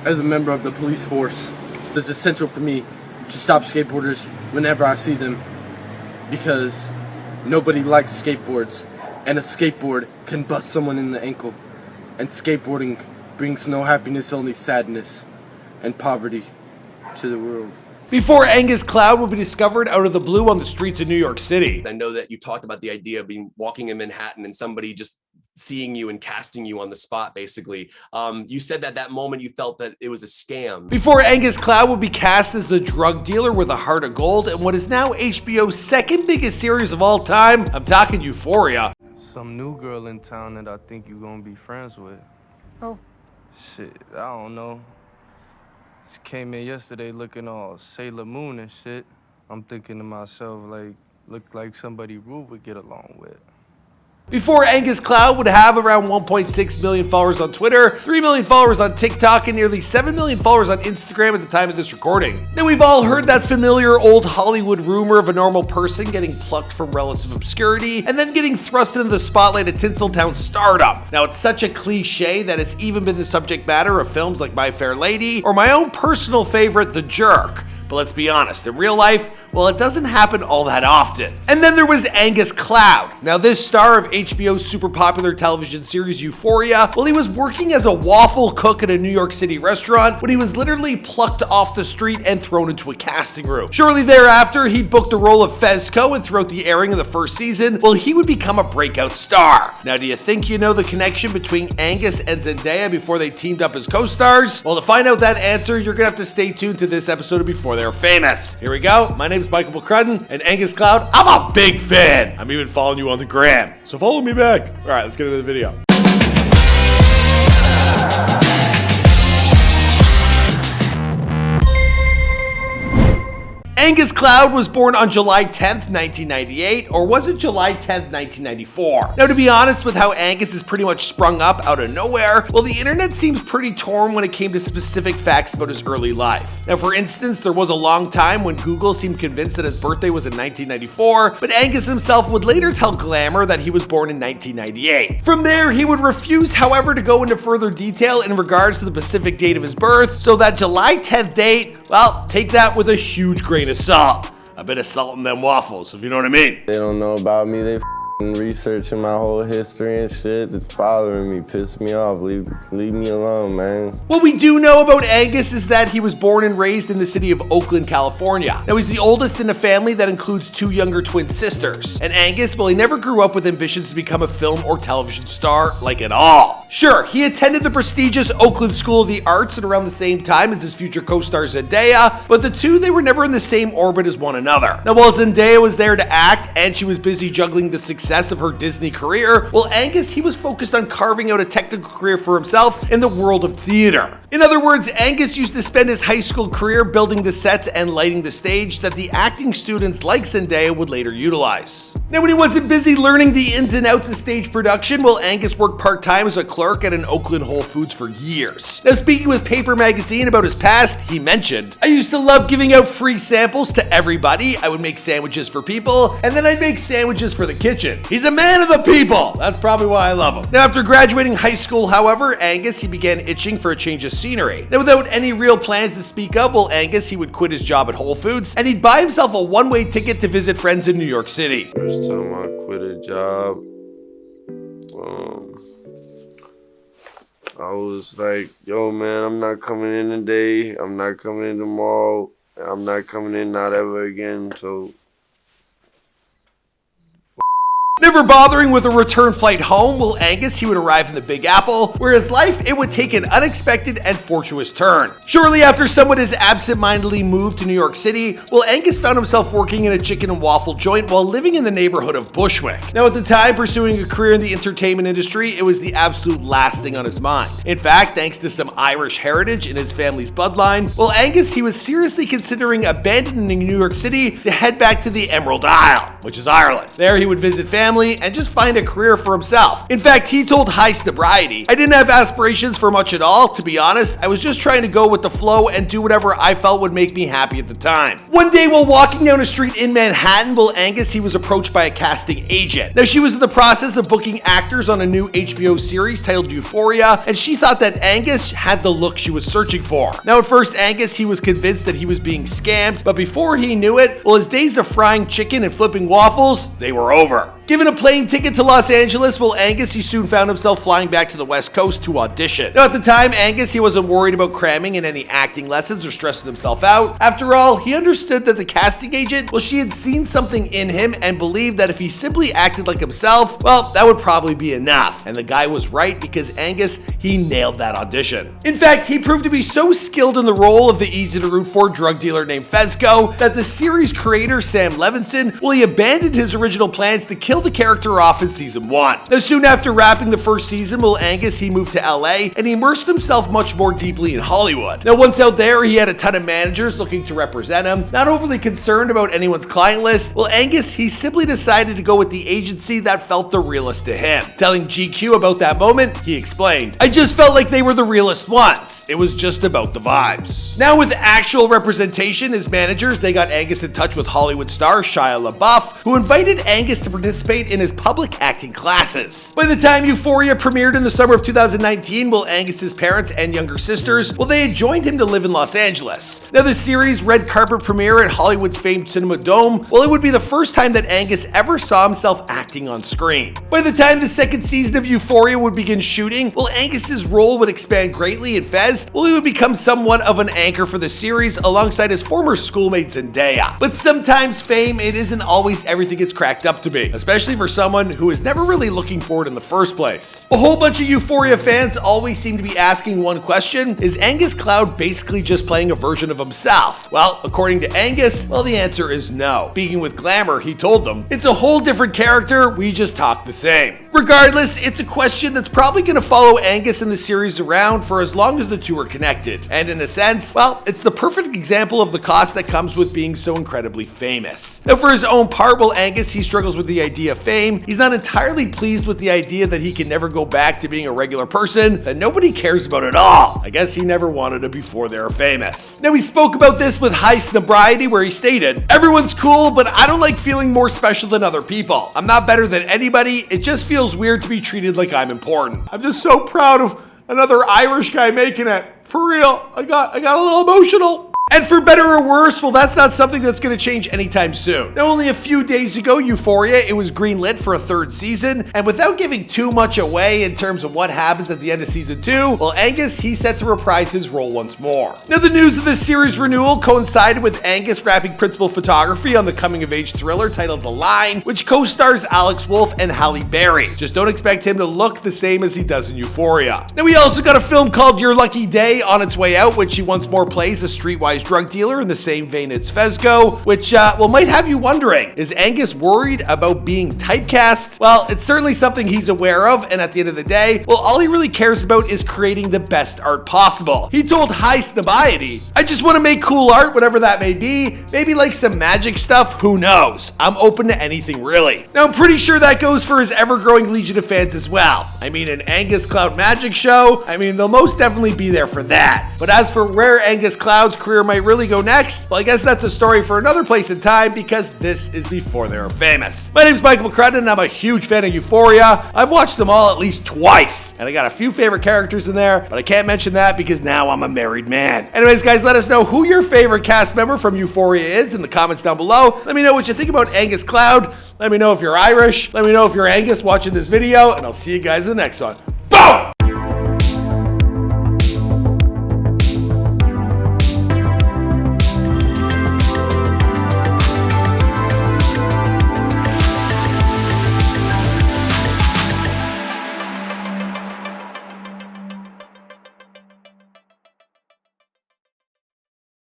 as a member of the police force, it's essential for me to stop skateboarders whenever I see them, because nobody likes skateboards, and a skateboard can bust someone in the ankle, and skateboarding brings no happiness, only sadness and poverty to the world. Before Angus Cloud will be discovered out of the blue on the streets of New York City. I know that you talked about the idea of walking in Manhattan and somebody just seeing you and casting you on the spot, basically. You said that moment you felt that it was a scam. Before Angus Cloud will be cast as the drug dealer with a heart of gold in what is now HBO's second biggest series of all time, I'm talking Euphoria. Some new girl in town that I think you're gonna be friends with. Oh. Shit, I don't know. She came in yesterday looking all Sailor Moon and shit. I'm thinking to myself, like, look like somebody Rube would get along with. Before Angus Cloud would have around 1.6 million followers on Twitter, 3 million followers on TikTok, and nearly 7 million followers on Instagram at the time of this recording. Now, we've all heard that familiar old Hollywood rumor of a normal person getting plucked from relative obscurity and then getting thrust into the spotlight at Tinseltown stardom. Now, it's such a cliche that it's even been the subject matter of films like My Fair Lady or my own personal favorite, The Jerk. But let's be honest, in real life, well, it doesn't happen all that often. And then there was Angus Cloud. Now, this star of HBO's super popular television series Euphoria, well, he was working as a waffle cook at a New York City restaurant when he was literally plucked off the street and thrown into a casting room. Shortly thereafter, he booked the role of Fezco, and throughout the airing of the first season, well, he would become a breakout star. Now, do you think you know the connection between Angus and Zendaya before they teamed up as co-stars? Well, to find out that answer, you're gonna have to stay tuned to this episode of Before They're Famous. Here we go. My name's Michael McCrudden, and Angus Cloud, I'm a big fan. I'm even following you on the gram, so follow me back. All right, let's get into the video. Angus Cloud was born on July 10th, 1998, or was it July 10th, 1994? Now, to be honest with how Angus is pretty much sprung up out of nowhere, well, the internet seems pretty torn when it came to specific facts about his early life. Now, for instance, there was a long time when Google seemed convinced that his birthday was in 1994, but Angus himself would later tell Glamour that he was born in 1998. From there, he would refuse, however, to go into further detail in regards to the specific date of his birth, so that July 10th date, well, take that with a huge grain of salt. A bit of salt in them waffles, if you know what I mean. They don't know about me, they researching my whole history and shit. It's bothering me, pissing me off. Leave me alone, man. What we do know about Angus is that he was born and raised in the city of Oakland, California. Now, he's the oldest in a family that includes 2 younger twin sisters. And Angus, well, he never grew up with ambitions to become a film or television star, like at all. Sure, he attended the prestigious Oakland School of the Arts at around the same time as his future co-star Zendaya, but the two, they were never in the same orbit as one another. Now, while Zendaya was there to act and she was busy juggling the success of her Disney career, well, Angus, he was focused on carving out a technical career for himself in the world of theater. In other words, Angus used to spend his high school career building the sets and lighting the stage that the acting students like Zendaya would later utilize. Now, when he wasn't busy learning the ins and outs of stage production, well, Angus worked part-time as a clerk at an Oakland Whole Foods for years. Now, speaking with Paper Magazine about his past, he mentioned, "I used to love giving out free samples to everybody. I would make sandwiches for people, and then I'd make sandwiches for the kitchen. He's a man of the people. That's probably why I love him." Now, after graduating high school, however, Angus, he began itching for a change of scenery. Now, without any real plans to speak of, well, Angus, he would quit his job at Whole Foods, and he'd buy himself a one-way ticket to visit friends in New York City. First time I quit a job, I was like, yo, man, I'm not coming in today. I'm not coming in tomorrow. I'm not coming in not ever again, so... Never bothering with a return flight home, well, Angus, he would arrive in the Big Apple, where his life, it would take an unexpected and fortuitous turn. Shortly after someone has absent-mindedly moved to New York City, well, Angus found himself working in a chicken and waffle joint while living in the neighborhood of Bushwick. Now, at the time, pursuing a career in the entertainment industry, it was the absolute last thing on his mind. In fact, thanks to some Irish heritage in his family's bloodline, well, Angus, he was seriously considering abandoning New York City to head back to the Emerald Isle, which is Ireland. There, he would visit family family and just find a career for himself. In fact, he told High Sobriety, "I didn't have aspirations for much at all, to be honest. I was just trying to go with the flow and do whatever I felt would make me happy at the time." One day while walking down a street in Manhattan, Will Angus, he was approached by a casting agent. Now, she was in the process of booking actors on a new HBO series titled Euphoria, and she thought that Angus had the look she was searching for. Now, at first, Angus, he was convinced that he was being scammed, but before he knew it, well, his days of frying chicken and flipping waffles, they were over. Given a plane ticket to Los Angeles, Will Angus, he soon found himself flying back to the West Coast to audition. Now, at the time, Angus, he wasn't worried about cramming in any acting lessons or stressing himself out. After all, he understood that the casting agent, well, she had seen something in him and believed that if he simply acted like himself, well, that would probably be enough. And the guy was right, because Angus, he nailed that audition. In fact, he proved to be so skilled in the role of the easy-to-root-for drug dealer named Fezco that the series creator, Sam Levinson, well, he abandoned his original plans to kill the character off in season 1. Now, soon after wrapping the first season, Will Angus, he moved to LA and he immersed himself much more deeply in Hollywood. Now, once out there, he had a ton of managers looking to represent him. Not overly concerned about anyone's client list, Will Angus, he simply decided to go with the agency that felt the realest to him. Telling GQ about that moment, he explained, "I just felt like they were the realest ones. It was just about the vibes." Now, with actual representation, his managers, they got Angus in touch with Hollywood star Shia LaBeouf, who invited Angus to participate in his public acting classes. By the time Euphoria premiered in the summer of 2019, Will Angus's parents and younger sisters, well, they had joined him to live in Los Angeles. Now, the series' red carpet premiere at Hollywood's famed Cinema Dome, well, it would be the first time that Angus ever saw himself acting on screen. By the time the second season of Euphoria would begin shooting, well, Angus's role would expand greatly in Fez. Well, he would become somewhat of an anchor for the series alongside his former schoolmate Zendaya. But sometimes fame, it isn't always everything it's cracked up to be, especially for someone who is never really looking for it in the first place. A whole bunch of Euphoria fans always seem to be asking one question: is Angus Cloud basically just playing a version of himself? Well, according to Angus, well, the answer is no. Speaking with Glamour, he told them, "It's a whole different character, we just talk the same." Regardless, it's a question that's probably going to follow Angus and the series around for as long as the two are connected. And in a sense, well, it's the perfect example of the cost that comes with being so incredibly famous. Now, for his own part, Will Angus, he struggles with the idea of fame. He's not entirely pleased with the idea that he can never go back to being a regular person that nobody cares about at all. I guess he never wanted it before they were famous. Now, he spoke about this with High Sobriety, where he stated, "Everyone's cool, but I don't like feeling more special than other people. I'm not better than anybody. It just feels weird to be treated like I'm important. I'm just so proud of another Irish guy making it. For real, I got a little emotional." And for better or worse, well, that's not something that's going to change anytime soon. Now, only a few days ago, Euphoria, it was greenlit for a third season, and without giving too much away in terms of what happens at the end of season 2, well, Angus, he's set to reprise his role once more. Now, the news of this series renewal coincided with Angus wrapping principal photography on the coming-of-age thriller titled The Line, which co-stars Alex Wolff and Halle Berry. Just don't expect him to look the same as he does in Euphoria. Now, we also got a film called Your Lucky Day on its way out, which he once more plays a streetwise drug dealer in the same vein as Fezco, which well, might have you wondering, is Angus worried about being typecast? Well, it's certainly something he's aware of, and at the end of the day, well, all he really cares about is creating the best art possible. He told High Sobriety, "I just want to make cool art, whatever that may be, maybe like some magic stuff, who knows? I'm open to anything really." Now, I'm pretty sure that goes for his ever-growing legion of fans as well. I mean, an Angus Cloud magic show, I mean, they'll most definitely be there for that. But as for where Angus Cloud's career might really go next, well, I guess that's a story for another place and time, because this is before they were famous. My name's Michael McCrudden, and I'm a huge fan of Euphoria. I've watched them all at least twice, and I got a few favorite characters in there, but I can't mention that because now I'm a married man. Anyways, guys, let us know who your favorite cast member from Euphoria is in the comments down below. Let me know what you think about Angus Cloud. Let me know if you're Irish. Let me know if you're Angus watching this video, and I'll see you guys in the next one.